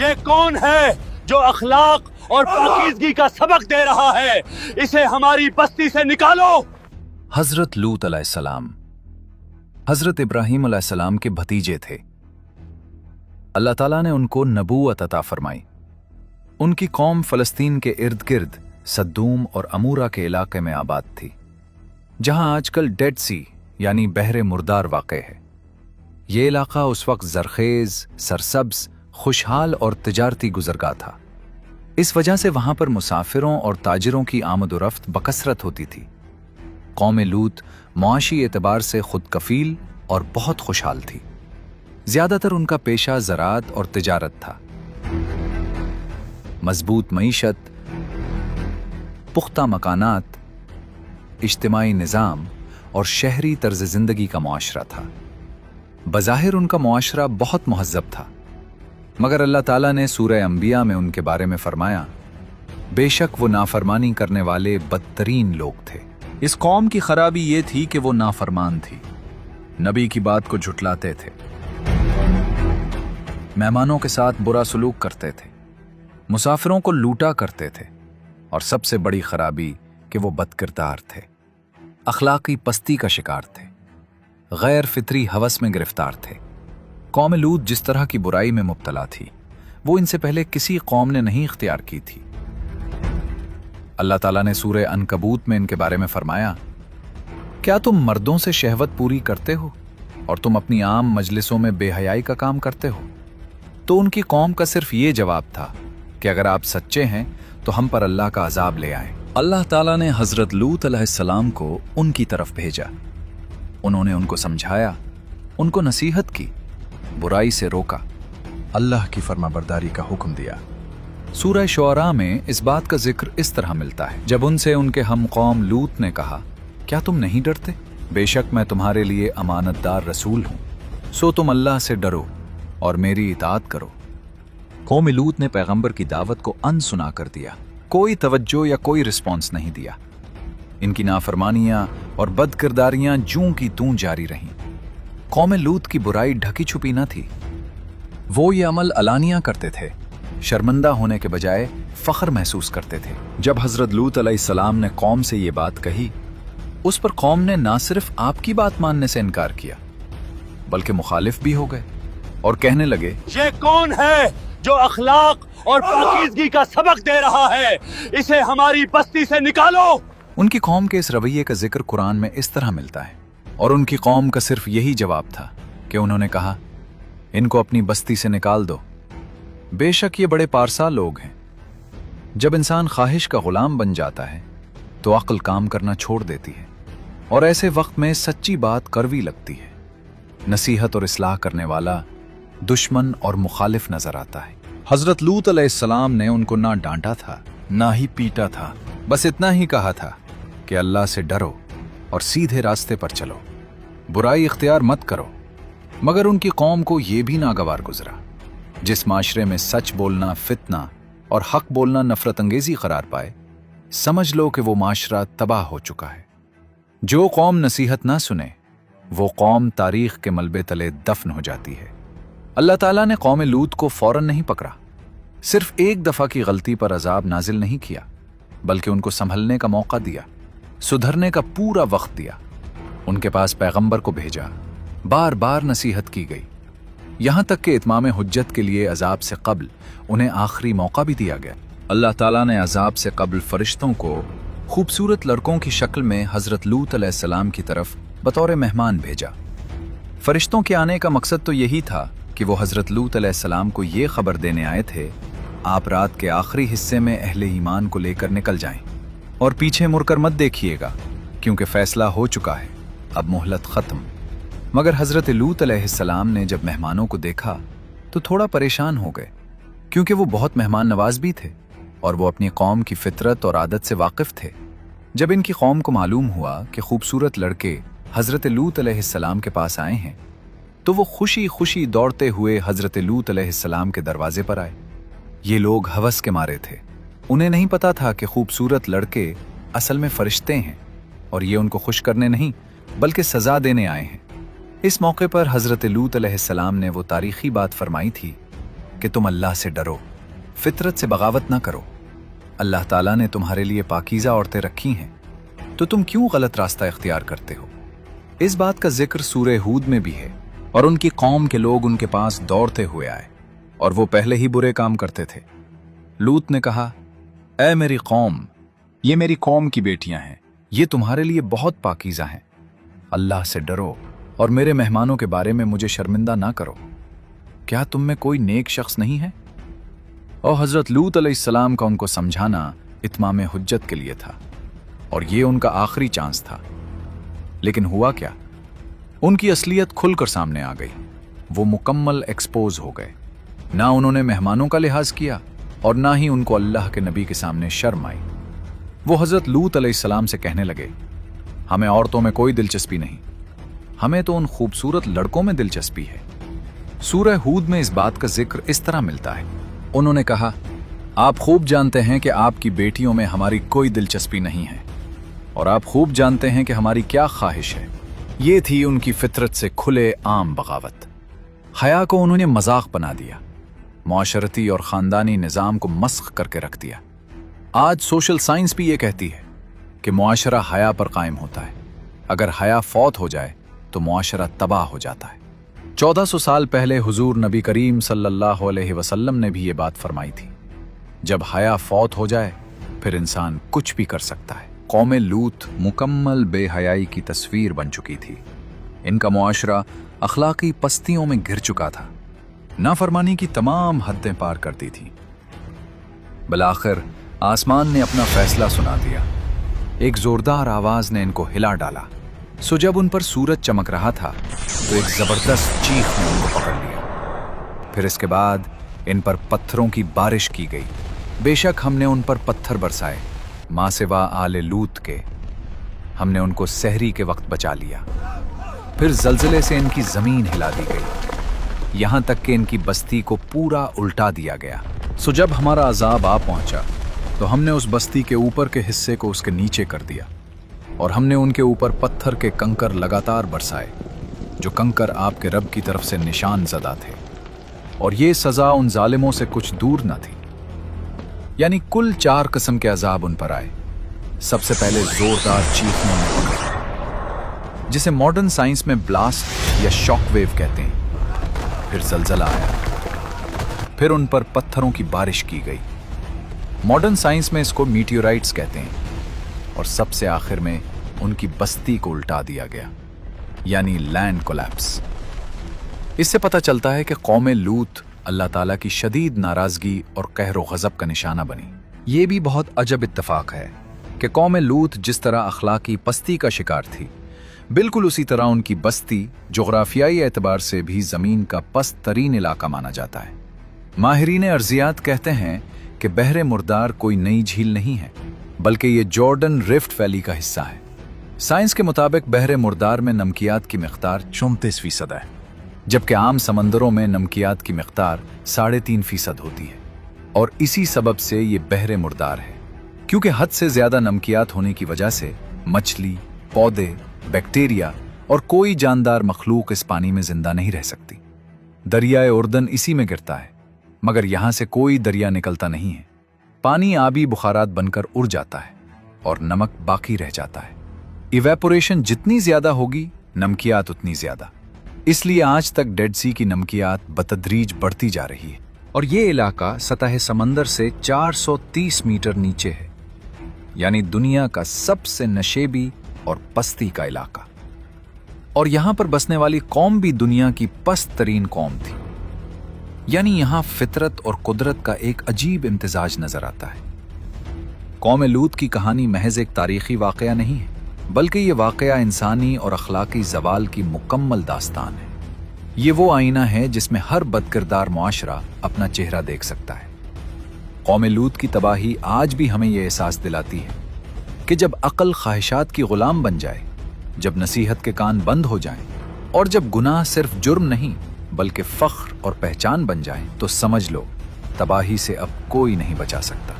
ये कौन है जो अखलाक और पाकीज़गी का सबक दे रहा है? इसे हमारी बस्ती से निकालो। हजरत लूत अलैहिस्सलाम हजरत इब्राहीम अलैहिस्सलाम के भतीजे थे। अल्लाह ताला ने उनको नबूवत अता फरमाई। उनकी कौम फलस्तीन के इर्द गिर्द सद्दूम और अमूरा के इलाके में आबाद थी, जहां आजकल डेड सी यानी बहरे मुर्दार वाक़े है। ये इलाका उस वक्त जरखेज, सरसब्ज, खुशहाल और तिजारती गुजरगाह था। इस वजह से वहां पर मुसाफिरों और ताजिरों की आमद-ओ-रफ्त बकसरत होती थी। कौम लूत मुआशी एतबार से खुद कफील और बहुत खुशहाल थी। ज्यादातर उनका पेशा ज़राअत और तिजारत था। मजबूत मईशत, पुख्ता मकानात, इज्तिमाई निज़ाम और शहरी तर्ज ज़िंदगी का मुआशरा था। बज़ाहिर उनका मुआशरा बहुत मुहज़्ज़ब था, मगर अल्लाह ताला ने सूरह अंबिया में उनके बारे में फरमाया, बेशक वो नाफरमानी करने वाले बदतरीन लोग थे। इस कौम की खराबी ये थी कि वो नाफरमान थी, नबी की बात को झुटलाते थे, मेहमानों के साथ बुरा सलूक करते थे, मुसाफिरों को लूटा करते थे, और सबसे बड़ी खराबी कि वो बदकिरदार थे, अखलाकी पस्ती का शिकार थे, गैर फितरी हवस में गिरफ्तार थे। कौम लूत जिस तरह की बुराई में मुब्तला थी, वो इनसे पहले किसी कौम ने नहीं इख्तियार की थी। अल्लाह ताला ने सूरह अनकबूत में इनके बारे में फरमाया, क्या तुम मर्दों से शहवत पूरी करते हो और तुम अपनी आम मजलिसों में बेहयाई का काम करते हो? तो उनकी कौम का सिर्फ ये जवाब था कि अगर आप सच्चे हैं तो हम पर अल्लाह का अजाब ले आए। अल्लाह ताला ने हजरत लूत अलैहिस्सलाम को उनकी तरफ भेजा। उन्होंने उनको समझाया, उनको नसीहत की, बुराई से रोका, अल्लाह की फरमाबरदारी का हुक्म दिया। सूरह शुअरा में इस बात का जिक्र इस तरह मिलता है, जब उनसे उनके हम कौम लूत ने कहा, क्या तुम नहीं डरते? बेशक मैं तुम्हारे लिए अमानतदार रसूल हूं, सो तुम अल्लाह से डरो और मेरी इताअत करो। कौम लूत ने पैगंबर की दावत को अनसुना कर दिया, कोई तवज्जो या कोई रिस्पॉन्स नहीं दिया। इनकी नाफरमानियां और बदकिरदारियां जूं की तूं जारी रहीं। कौम लूत की बुराई ढकी छुपी न थी, वो ये अमल अलानिया करते थे, शर्मिंदा होने के बजाय फख्र महसूस करते थे। जब हजरत लूत अलैहिस्सलाम ने कौम से ये बात कही, उस पर कौम ने ना सिर्फ आपकी बात मानने से इनकार किया, बल्कि मुखालिफ भी हो गए और कहने लगे, ये कौन है जो अखलाक और पाकीज़गी का सबक दे रहा है? इसे हमारी बस्ती से निकालो। उनकी कौम के इस रवैये का जिक्र कुरान में इस तरह मिलता है, और उनकी कौम का सिर्फ यही जवाब था कि उन्होंने कहा, इनको अपनी बस्ती से निकाल दो। बेशक ये बड़े पारसा लोग हैं। जब इंसान ख्वाहिश का गुलाम बन जाता है तो अक्ल काम करना छोड़ देती है, और ऐसे वक्त में सच्ची बात कड़वी लगती है। नसीहत और इस्लाह करने वाला दुश्मन और मुखालिफ नजर आता है। हजरत लूत अलैहिस्सलाम ने उनको ना डांटा था, ना ही पीटा था, बस इतना ही कहा था कि अल्लाह से डरो और सीधे रास्ते पर चलो, बुराई इख्तियार मत करो। मगर उनकी कौम को यह भी नागवार गुजरा। जिस माशरे में सच बोलना फितना और हक बोलना नफरत अंगेजी करार पाए, समझ लो कि वो माशरा तबाह हो चुका है। जो कौम नसीहत ना सुने, वो कौम तारीख के मलबे तले दफन हो जाती है। अल्लाह ताला ने कौम लूत को फौरन नहीं पकड़ा, सिर्फ एक दफा की गलती पर अजाब नाजिल नहीं किया, बल्कि उनको संभलने का मौका दिया, सुधरने का पूरा वक्त दिया। उनके पास पैगंबर को भेजा, बार बार नसीहत की गई, यहां तक कि इत्माम हुज्जत के लिए अजाब से कब्ल उन्हें आखिरी मौका भी दिया गया। अल्लाह ताला ने अजाब से कब्ल फरिश्तों को खूबसूरत लड़कों की शक्ल में हजरत लूत अलैहिस्सलाम की तरफ बतौर मेहमान भेजा। फरिश्तों के आने का मकसद तो यही था कि वो हजरत लूत अलैहिस्सलाम को ये खबर देने आए थे, आप रात के आखिरी हिस्से में अहले ईमान को लेकर निकल जाएं और पीछे मुड़कर मत देखिएगा, क्योंकि फैसला हो चुका है, अब मोहलत खत्म। मगर हजरत लूत अलैहिस्सलाम ने जब मेहमानों को देखा तो थोड़ा परेशान हो गए, क्योंकि वो बहुत मेहमान नवाज भी थे और वो अपनी कौम की फितरत और आदत से वाकिफ थे। जब इनकी कौम को मालूम हुआ कि खूबसूरत लड़के हजरत लूत अलैहिस्सलाम के पास आए हैं, तो वो खुशी खुशी दौड़ते हुए हजरत लूत अलैहिस्सलाम के दरवाजे पर आए। ये लोग हवस के मारे थे, उन्हें नहीं पता था कि खूबसूरत लड़के असल में फरिश्ते हैं और ये उनको खुश करने नहीं बल्कि सजा देने आए हैं। इस मौके पर हजरत लूत अलैहिस्सलाम ने वो तारीखी बात फरमाई थी कि तुम अल्लाह से डरो, फितरत से बगावत ना करो। अल्लाह ताला ने तुम्हारे लिए पाकीज़ा औरतें रखी हैं, तो तुम क्यों गलत रास्ता इख्तियार करते हो। इस बात का जिक्र सूरह हूद में भी है। और उनकी कौम के लोग उनके पास दौड़ते हुए आए और वो पहले ही बुरे काम करते थे। लूत ने कहा, ऐ मेरी कौम, ये मेरी कौम की बेटियां हैं, ये तुम्हारे लिए बहुत पाकीज़ा हैं। अल्लाह से डरो और मेरे मेहमानों के बारे में मुझे शर्मिंदा ना करो। क्या तुम में कोई नेक शख्स नहीं है। और हजरत लूत अलैहिस्सलाम का उनको समझाना इत्माम हुज्जत के लिए था और ये उनका आखिरी चांस था। लेकिन हुआ क्या, उनकी असलियत खुलकर सामने आ गई। वो मुकम्मल एक्सपोज हो गए। ना उन्होंने मेहमानों का लिहाज किया और ना ही उनको अल्लाह के नबी के सामने शर्म आई। वो हजरत लूत अलैहिस्सलाम से कहने लगे, हमें औरतों में कोई दिलचस्पी नहीं, हमें तो उन खूबसूरत लड़कों में दिलचस्पी है। सूरह हूद में इस बात का जिक्र इस तरह मिलता है। उन्होंने कहा, आप खूब जानते हैं कि आपकी बेटियों में हमारी कोई दिलचस्पी नहीं है और आप खूब जानते हैं कि हमारी क्या ख्वाहिश है। ये थी उनकी फितरत से खुले आम बगावत। हया को उन्होंने मजाक बना दिया, मुआशरती और ख़ानदानी निज़ाम को मस्ख करके रख दिया। आज सोशल साइंस भी ये कहती है कि मुआशरा हया पर कायम होता है। अगर हया फौत हो जाए तो मुआशरा तबाह हो जाता है। 1400 साल पहले हुजूर नबी करीम सल्लल्लाहु अलैहि वसल्लम ने भी ये बात फरमाई थी, जब हया फौत हो जाए फिर इंसान कुछ भी कर सकता है। कौम लूत मुकम्मल बेहयाई की तस्वीर बन चुकी थी। इनका मुआशरा अखलाकी पस्तियों में घिर चुका था, नाफरमानी की तमाम हदें पार करती थी। बिलाखिर आसमान ने अपना फैसला सुना दिया। एक जोरदार आवाज ने इनको हिला डाला। सो जब उन पर सूरज चमक रहा था तो एक जबरदस्त चीख ने उनको पकड़ लिया। फिर इसके बाद इन पर पत्थरों की बारिश की गई। बेशक हमने उन पर पत्थर बरसाए, माँ सिवा आले लूत के। हमने उनको सहरी के वक्त बचा लिया। फिर जल्जले से इनकी जमीन हिला दी गई, यहां तक कि इनकी बस्ती को पूरा उल्टा दिया गया। सो जब हमारा अजाब आ पहुंचा तो हमने उस बस्ती के ऊपर के हिस्से को उसके नीचे कर दिया और हमने उनके ऊपर पत्थर के कंकर लगातार बरसाए, जो कंकर आपके रब की तरफ से निशान ज़दा थे। और ये सज़ा उन जालिमों से कुछ दूर न थी। यानी कुल 4 किस्म के अजाब उन पर आए। सबसे पहले जोरदार चीखने में पकड़, जिसे मॉडर्न साइंस में ब्लास्ट या शॉक वेव कहते हैं। फिर जलजला आया, फिर उन पर पत्थरों की बारिश की गई। मॉडर्न साइंस में इसको मीटियोराइट्स कहते हैं। और सबसे आखिर में उनकी बस्ती को उल्टा दिया गया, यानी लैंड कोलैप्स। इससे पता चलता है कि कौम लूत अल्लाह ताला की शदीद नाराजगी और कहर व गज़ब का निशाना बनी। ये भी बहुत अजब इत्तफाक है कि कौम लूत जिस तरह अखलाकी पस्ती का शिकार थी, बिल्कुल उसी तरह उनकी बस्ती जोग्राफियाई एतबार से भी ज़मीन का पस्त तरीन इलाका माना जाता है। माहिरीन अर्जियात कहते हैं कि बहरे मुर्दार कोई नई झील नहीं है, बल्कि ये जॉर्डन रिफ्ट वैली का हिस्सा है। साइंस के मुताबिक बहरे मुर्दार में नमकियात की मिक़दार 34% है, जबकि आम समंदरों में नमकियात की मिक़दार 3.5% होती है। और इसी सबब से ये बहरे मुर्दार है, क्योंकि हद से ज्यादा नमकियात होने की वजह से मछली, पौधे, बैक्टीरिया और कोई जानदार मखलूक इस पानी में जिंदा नहीं रह सकती। दरियाए उर्दन इसी में गिरता है, मगर यहां से कोई दरिया निकलता नहीं है। पानी आबी बुखारात बनकर उड़ जाता है और नमक बाकी रह जाता है। इवेपोरेशन जितनी ज्यादा होगी, नमकियात उतनी ज्यादा। इसलिए आज तक डेड सी की नमकियात बतदरीज बढ़ती जा रही है। और ये इलाका सतह समंदर से 430 मीटर नीचे है, यानी दुनिया का सबसे नशेबी और पस्ती का इलाका। और यहां पर बसने वाली कौम भी दुनिया की पस्त तरीन कौम थी। यानी यहां फितरत और कुदरत का एक अजीब इम्तिजाज नजर आता है। कौम लूत की कहानी महज एक तारीखी वाकया नहीं है, बल्कि ये वाकया इंसानी और अखलाकी जवाल की मुकम्मल दास्तान है। ये वो आईना है जिसमें हर बदकिरदार मुआशरा अपना चेहरा देख सकता है। कौम लूत की तबाही आज भी हमें यह एहसास दिलाती है कि जब अक्ल ख्वाहिशात की गुलाम बन जाए, जब नसीहत के कान बंद हो जाएं, और जब गुनाह सिर्फ जुर्म नहीं बल्कि फख्र और पहचान बन जाए, तो समझ लो तबाही से अब कोई नहीं बचा सकता।